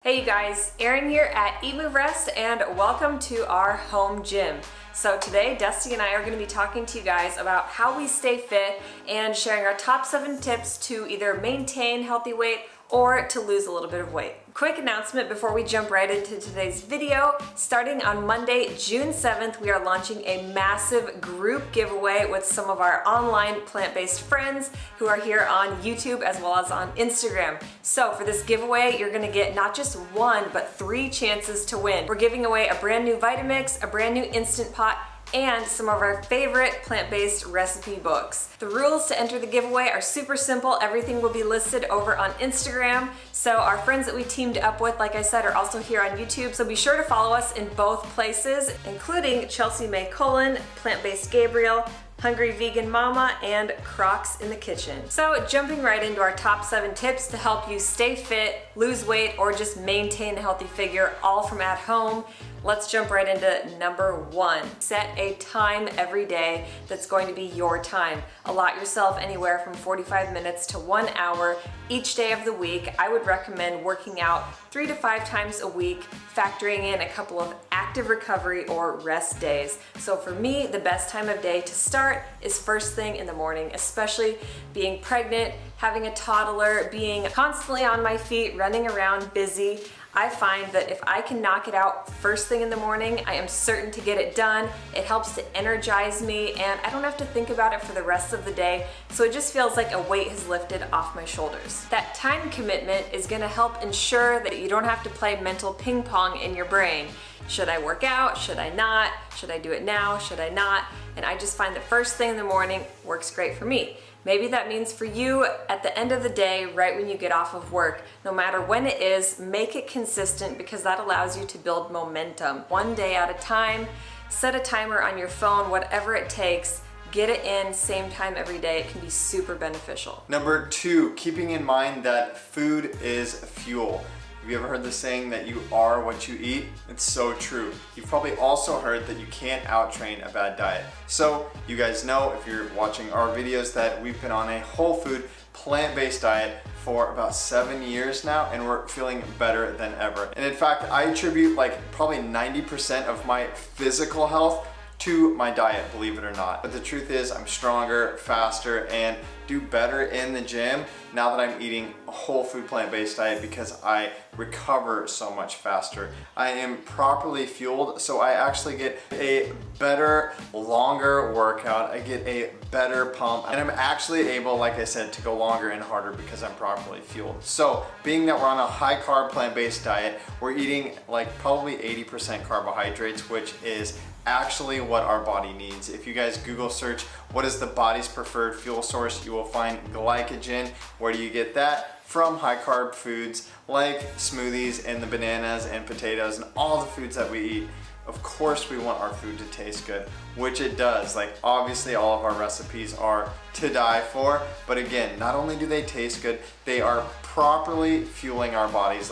Hey you guys, Erin here at Eat Move Rest and welcome to our home gym. So today Dusty and I are going to be talking to you guys about how we stay fit and sharing our top 7 tips to either maintain healthy weight or to lose a little bit of weight. Quick announcement before we jump right into today's video. Starting on Monday, June 7th, we are launching a massive group giveaway with some of our online plant-based friends who are here on YouTube as well as on Instagram. So for this giveaway, you're gonna get not just 1, but 3 chances to win. We're giving away a brand new Vitamix, a brand new Instant Pot, and some of our favorite plant-based recipe books. The rules to enter the giveaway are super simple. Everything will be listed over on Instagram. So our friends that we teamed up with, like I said, are also here on YouTube. So be sure to follow us in both places, including Chelsea May Cullen, Plant-Based Gabriel, Hungry Vegan Mama, and Crocs in the Kitchen. So jumping right into our top 7 tips to help you stay fit, lose weight, or just maintain a healthy figure, all from at home. Let's jump right into number 1. Set a time every day that's going to be your time. Allot yourself anywhere from 45 minutes to 1 hour each day of the week. I would recommend working out 3 to 5 times a week, factoring in a couple of active recovery or rest days. So for me, the best time of day to start is first thing in the morning, especially being pregnant, having a toddler, being constantly on my feet, running around busy. I find that if I can knock it out first thing in the morning, I am certain to get it done. It helps to energize me and I don't have to think about it for the rest of the day. So it just feels like a weight has lifted off my shoulders. That time commitment is gonna help ensure that you don't have to play mental ping pong in your brain. Should I work out? Should I not? Should I do it now? Should I not? And I just find the first thing in the morning works great for me. Maybe that means for you at the end of the day, right when you get off of work. No matter when it is, make it consistent because that allows you to build momentum. 1 day at a time, set a timer on your phone, whatever it takes, get it in, same time every day. It can be super beneficial. Number 2, keeping in mind that food is fuel. Have you ever heard the saying that you are what you eat? It's so true. You've probably also heard that you can't out-train a bad diet. So you guys know, if you're watching our videos, that we've been on a whole food, plant-based diet for about 7 years now, and we're feeling better than ever. And in fact, I attribute probably 90% of my physical health to my diet, believe it or not. But the truth is, I'm stronger, faster, and do better in the gym now that I'm eating a whole food plant-based diet because I recover so much faster. I am properly fueled, so I actually get a better, longer workout. I get a better pump, and I'm actually able, like I said, to go longer and harder because I'm properly fueled. So being that we're on a high carb plant-based diet, we're eating probably 80% carbohydrates, which is actually what our body needs. If you guys Google search what is the body's preferred fuel source, you will find glycogen. Where do you get that? From high carb foods like smoothies and the bananas and potatoes and all the foods that we eat. Of course we want our food to taste good, which it does. Obviously all of our recipes are to die for, but again, not only do they taste good, they are properly fueling our bodies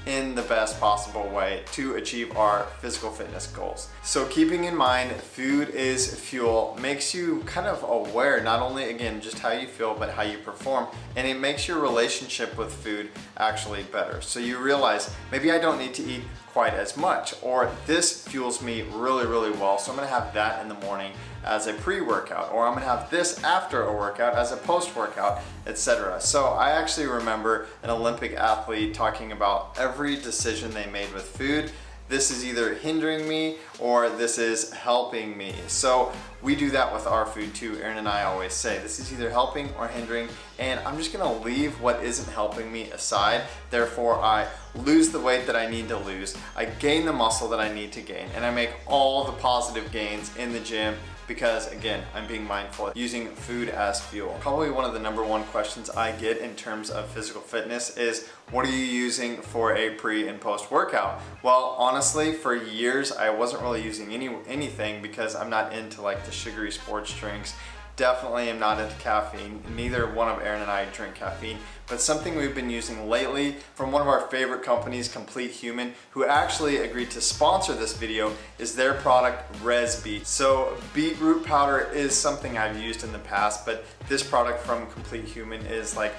in the best possible way to achieve our physical fitness goals. So keeping in mind food is fuel makes you kind of aware, not only again just how you feel, but how you perform, and it makes your relationship with food actually better. So you realize maybe I don't need to eat quite as much, or this fuels me really, really well, so I'm gonna have that in the morning as a pre-workout, or I'm gonna have this after a workout as a post-workout, etc. So I actually remember an Olympic athlete talking about every decision they made with food. This is either hindering me or this is helping me. So we do that with our food too. Erin and I always say this is either helping or hindering, and I'm just gonna leave what isn't helping me aside. Therefore, I lose the weight that I need to lose, I gain the muscle that I need to gain, and I make all the positive gains in the gym because again, I'm being mindful of using food as fuel. Probably one of the number 1 questions I get in terms of physical fitness is, what are you using for a pre and post workout? Well, honestly, for years I wasn't really using anything because I'm not into the sugary sports drinks definitely am not into caffeine. Neither one of Aaron and I drink caffeine, but something we've been using lately from one of our favorite companies, Complete Human, who actually agreed to sponsor this video, is their product ResBeet. So beetroot powder is something I've used in the past, but this product from Complete Human is like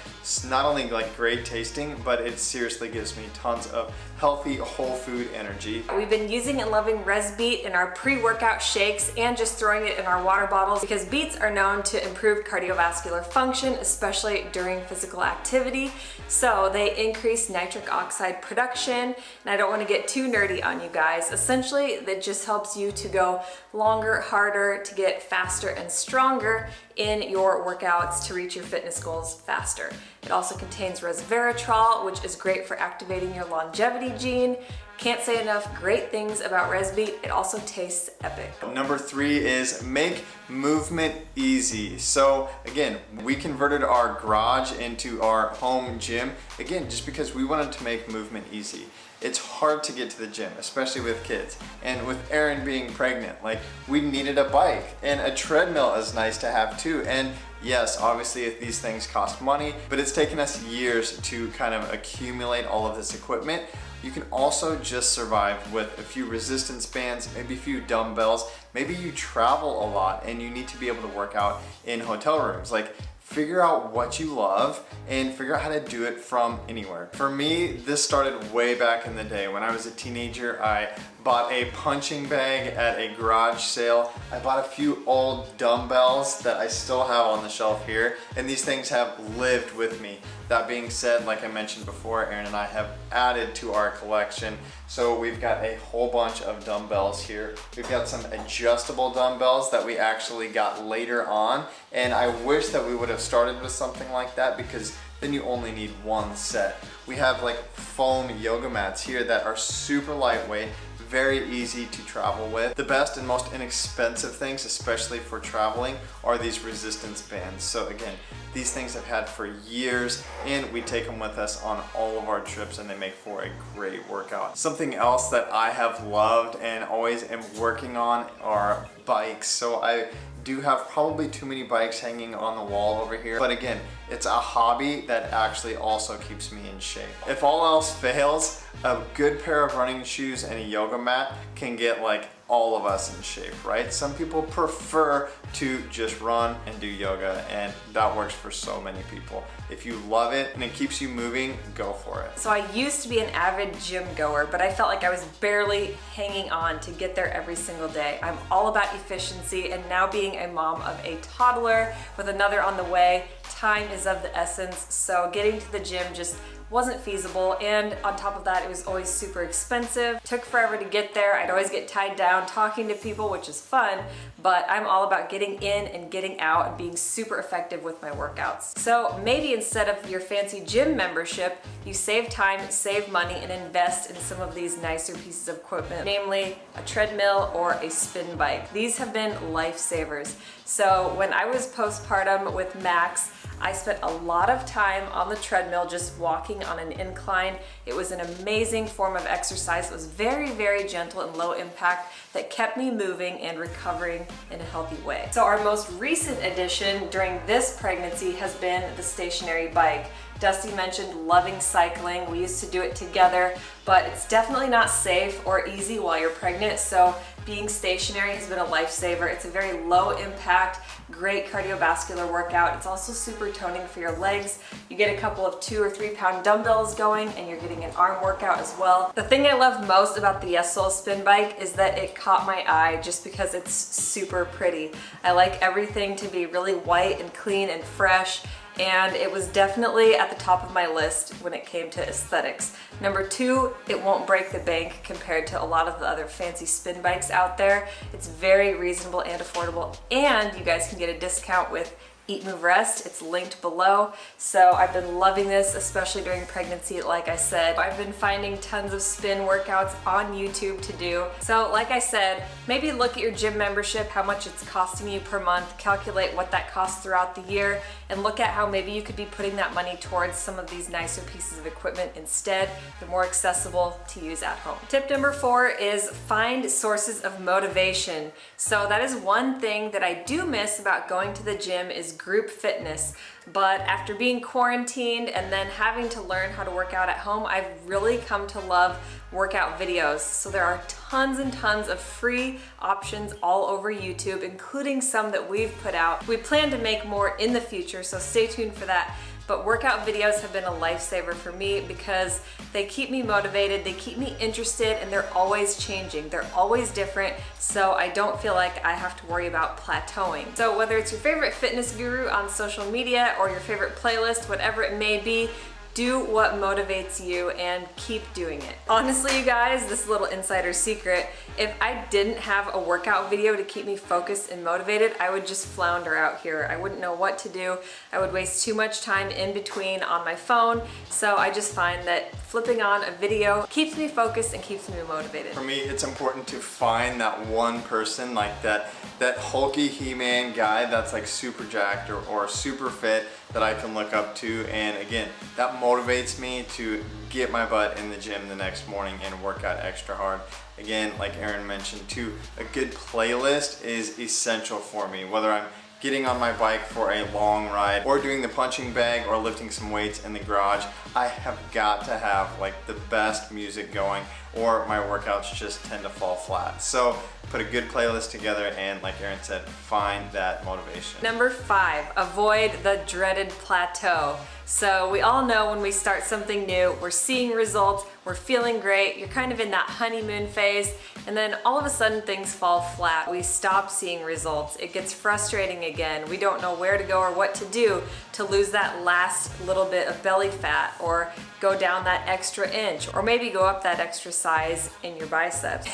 not only like great tasting, but it seriously gives me tons of healthy whole food energy. We've been using and loving ResBeet in our pre-workout shakes and just throwing it in our water bottles because beets are known to improve cardiovascular function, especially during physical activity. So they increase nitric oxide production, and I don't want to get too nerdy on you guys. Essentially, that just helps you to go longer, harder, to get faster and stronger in your workouts to reach your fitness goals faster. It also contains resveratrol, which is great for activating your longevity gene. Can't say enough great things about ResBeet. It also tastes epic. Number 3 is make movement easy. So again, we converted our garage into our home gym, again, just because we wanted to make movement easy. It's hard to get to the gym, especially with kids. And with Erin being pregnant, like we needed a bike, and a treadmill is nice to have too. And yes, obviously if these things cost money, but it's taken us years to kind of accumulate all of this equipment. You can also just survive with a few resistance bands, maybe a few dumbbells. Maybe you travel a lot and you need to be able to work out in hotel rooms. Like, figure out what you love and figure out how to do it from anywhere. For me, this started way back in the day. When I was a teenager, I bought a punching bag at a garage sale. I bought a few old dumbbells that I still have on the shelf here, and these things have lived with me. That being said, like I mentioned before, Aaron and I have added to our collection. So we've got a whole bunch of dumbbells here. We've got some adjustable dumbbells that we actually got later on, and I wish that we would have started with something like that because then you only need one set. We have like foam yoga mats here that are super lightweight, very easy to travel with. The best and most inexpensive things, especially for traveling, are these resistance bands. So again, these things I've had for years, and we take them with us on all of our trips, and they make for a great workout. Something else that I have loved and always am working on are bikes. So I do have probably too many bikes hanging on the wall over here, but again, it's a hobby that actually also keeps me in shape. If all else fails, a good pair of running shoes and a yoga mat can get like all of us in shape, right? Some people prefer to just run and do yoga, and that works for so many people. If you love it and it keeps you moving, go for it. So I used to be an avid gym goer, but I felt like I was barely hanging on to get there every single day. I'm all about efficiency, and now being a mom of a toddler with another on the way, time is of the essence. So getting to the gym just wasn't feasible, and on top of that, it was always super expensive. Took forever to get there. I'd always get tied down talking to people, which is fun, but I'm all about getting in and getting out and being super effective with my workouts. So maybe instead of your fancy gym membership, you save time, save money, and invest in some of these nicer pieces of equipment, namely a treadmill or a spin bike. These have been lifesavers. So when I was postpartum with Max, I spent a lot of time on the treadmill just walking on an incline. It was an amazing form of exercise. It was very, very gentle and low impact that kept me moving and recovering in a healthy way. So our most recent addition during this pregnancy has been the stationary bike. Dusty mentioned loving cycling. We used to do it together, but it's definitely not safe or easy while you're pregnant. So being stationary has been a lifesaver. It's a very low impact, great cardiovascular workout. It's also super toning for your legs. You get a couple of 2 or 3 pound dumbbells going, and you're getting an arm workout as well. The thing I love most about the YesSoul spin bike is that it caught my eye just because it's super pretty. I like everything to be really white and clean and fresh, and it was definitely at the top of my list when it came to aesthetics. Number 2, it won't break the bank compared to a lot of the other fancy spin bikes out there. It's very reasonable and affordable, and you guys can get a discount with Eat, Move, Rest. It's linked below. So I've been loving this, especially during pregnancy, like I said. I've been finding tons of spin workouts on YouTube to do. So like I said, maybe look at your gym membership, how much it's costing you per month, calculate what that costs throughout the year, and look at how maybe you could be putting that money towards some of these nicer pieces of equipment instead. They're more accessible to use at home. Tip number 4 is find sources of motivation. So that is one thing that I do miss about going to the gym is group fitness. But after being quarantined and then having to learn how to work out at home, I've really come to love workout videos. So there are tons and tons of free options all over YouTube, including some that we've put out. We plan to make more in the future, so stay tuned for that. But workout videos have been a lifesaver for me because they keep me motivated, they keep me interested, and they're always changing. They're always different, so I don't feel like I have to worry about plateauing. So whether it's your favorite fitness guru on social media or your favorite playlist, whatever it may be, do what motivates you and keep doing it. Honestly, you guys, this little insider secret, if I didn't have a workout video to keep me focused and motivated, I would just flounder out here. I wouldn't know what to do. I would waste too much time in between on my phone. So I just find that flipping on a video keeps me focused and keeps me motivated. For me, it's important to find that one person, like that hulky He-Man guy that's like super jacked or super fit that I can look up to, and again, that motivates me to get my butt in the gym the next morning and work out extra hard. Again, like Aaron mentioned too, a good playlist is essential for me, whether I'm getting on my bike for a long ride or doing the punching bag or lifting some weights in the garage. I have got to have like the best music going, or my workouts just tend to fall flat. So put a good playlist together and, like Aaron said, find that motivation. Number 5, avoid the dreaded plateau. So we all know when we start something new, we're seeing results, we're feeling great, you're kind of in that honeymoon phase, and then all of a sudden things fall flat. We stop seeing results. It gets frustrating again. We don't know where to go or what to do to lose that last little bit of belly fat, or go down that extra inch, or maybe go up that extra size in your biceps.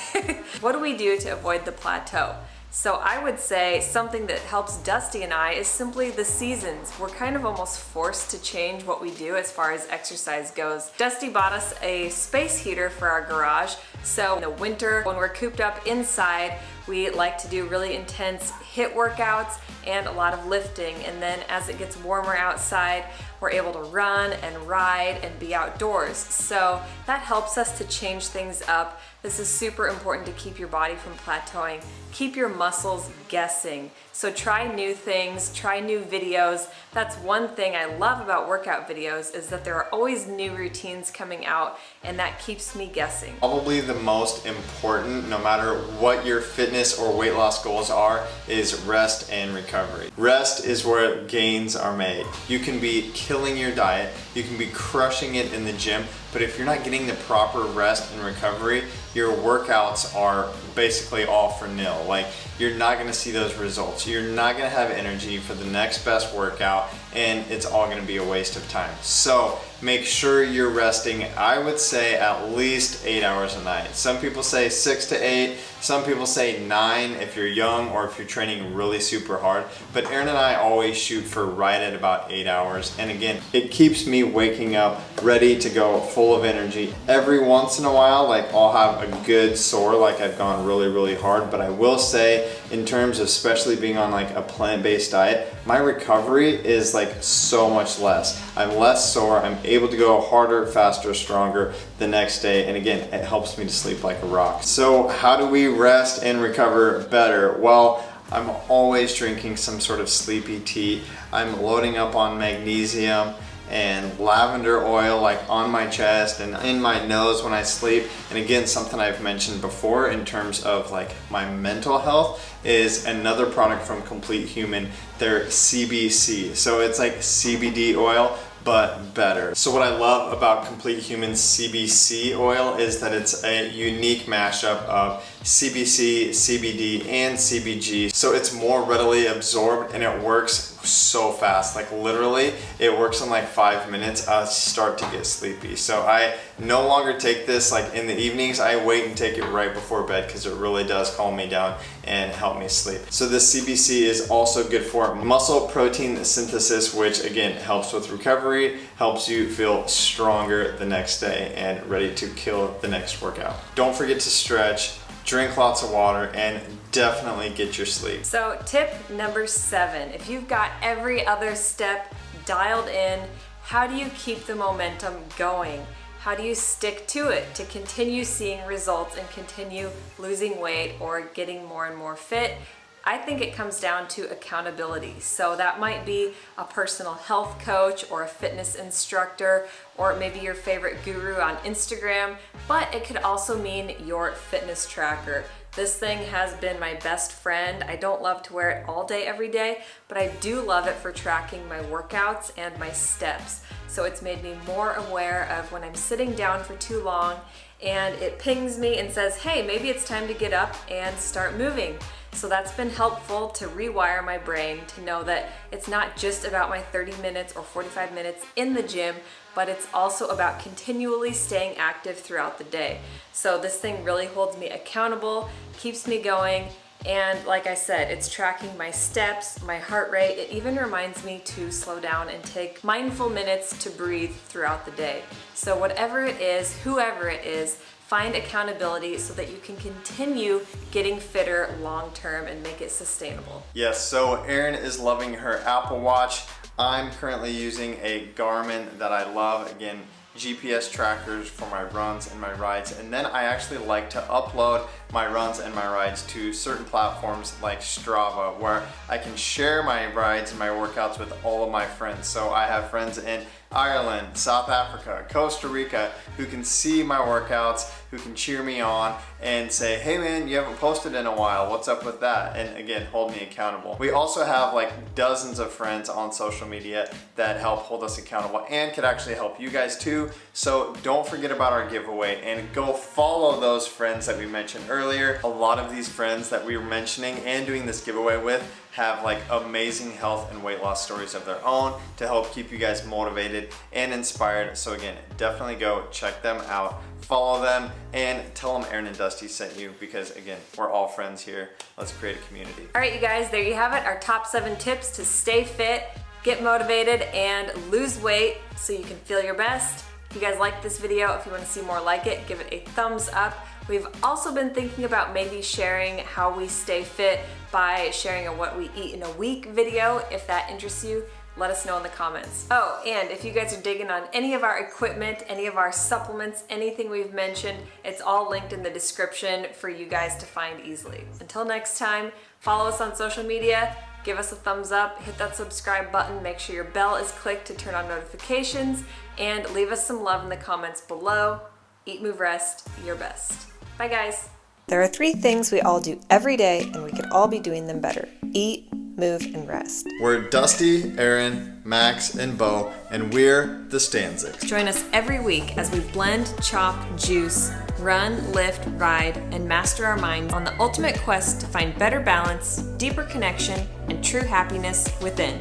What do we do to avoid the plateau? So I would say something that helps Dusty and I is simply the seasons. We're kind of almost forced to change what we do as far as exercise goes. Dusty bought us a space heater for our garage, so in the winter when we're cooped up inside, we like to do really intense HIIT workouts and a lot of lifting, and then as it gets warmer outside, we're able to run and ride and be outdoors. So that helps us to change things up. This is super important to keep your body from plateauing. Keep your muscles guessing. So try new things, try new videos. That's one thing I love about workout videos, is that there are always new routines coming out, and that keeps me guessing. Probably the most important, no matter what your fitness or weight loss goals are, is rest and recovery. Rest is where gains are made. You can be killing your diet, you can be crushing it in the gym, but if you're not getting the proper rest and recovery, your workouts are basically all for nil. Like, you're not gonna see those results. You're not gonna have energy for the next best workout, and it's all gonna be a waste of time. So make sure you're resting, I would say at least 8 hours a night. Some people say 6 to 8, some people say 9 if you're young or if you're training really super hard. But Aaron and I always shoot for right at about 8 hours. And again, it keeps me waking up ready to go, full of energy. Every once in a while, like, I'll have a good sore, like I've gone really hard. But I will say, in terms of especially being on like a plant-based diet, my recovery is like so much less. I'm less sore, I'm able to go harder, faster, stronger the next day, and again, it helps me to sleep like a rock. So how do we rest and recover better? Well, I'm always drinking some sort of sleepy tea. I'm loading up on magnesium and lavender oil, like on my chest and in my nose when I sleep. And again, something I've mentioned before in terms of like my mental health is another product from Complete Human, their CBC. So it's like CBD oil, but better. So what I love about Complete Human's CBC oil is that it's a unique mashup of CBC, CBD, and CBG. So it's more readily absorbed and it works so fast. Like literally, it works in like 5 minutes. I start to get sleepy. So I no longer take this like in the evenings. I wait and take it right before bed because it really does calm me down and help me sleep. So this CBC is also good for muscle protein synthesis, which again helps with recovery, helps you feel stronger the next day and ready to kill the next workout. Don't forget to stretch, drink lots of water, and definitely get your sleep. So tip number 7, if you've got every other step dialed in, how do you keep the momentum going? How do you stick to it to continue seeing results and continue losing weight or getting more and more fit? I think it comes down to accountability. So that might be a personal health coach or a fitness instructor, or maybe your favorite guru on Instagram, but it could also mean your fitness tracker. This thing has been my best friend. I don't love to wear it all day, every day, but I do love it for tracking my workouts and my steps. So it's made me more aware of when I'm sitting down for too long and it pings me and says, hey, maybe it's time to get up and start moving. So that's been helpful to rewire my brain to know that it's not just about my 30 minutes or 45 minutes in the gym, but it's also about continually staying active throughout the day. So this thing really holds me accountable, keeps me going, and like I said, it's tracking my steps, my heart rate. It even reminds me to slow down and take mindful minutes to breathe throughout the day. So whatever it is, whoever it is, find accountability so that you can continue getting fitter long term and make it sustainable. Yes, so Erin is loving her Apple Watch. I'm currently using a Garmin that I love. Again, GPS trackers for my runs and my rides, and then I actually like to upload my runs and my rides to certain platforms like Strava, where I can share my rides and my workouts with all of my friends. So I have friends in Ireland, South Africa, Costa Rica who can see my workouts, who can cheer me on and say, hey man, you haven't posted in a while, what's up with that? And again, hold me accountable. We also have like dozens of friends on social media that help hold us accountable and could actually help you guys too. So don't forget about our giveaway and go follow those friends that we mentioned earlier. A lot of these friends that we were mentioning and doing this giveaway with have like amazing health and weight loss stories of their own to help keep you guys motivated and inspired. So again, definitely go check them out, follow them, and tell them Erin and Dusty sent you, because again, we're all friends here. Let's create a community. All right, you guys, there you have it. Our top 7 tips to stay fit, get motivated, and lose weight so you can feel your best. If you guys like this video, if you want to see more like it, give it a thumbs up. We've also been thinking about maybe sharing how we stay fit by sharing a what we eat in a week video. If that interests you, let us know in the comments. Oh, and if you guys are digging on any of our equipment, any of our supplements, anything we've mentioned, it's all linked in the description for you guys to find easily. Until next time, follow us on social media, give us a thumbs up, hit that subscribe button, make sure your bell is clicked to turn on notifications, and leave us some love in the comments below. Eat, move, rest, your best. Bye guys. There are 3 things we all do every day and we could all be doing them better. Eat, move, and rest. We're Dusty, Erin, Max, and Bo, and we're the Stanczyks. Join us every week as we blend, chop, juice, run, lift, ride, and master our minds on the ultimate quest to find better balance, deeper connection, and true happiness within.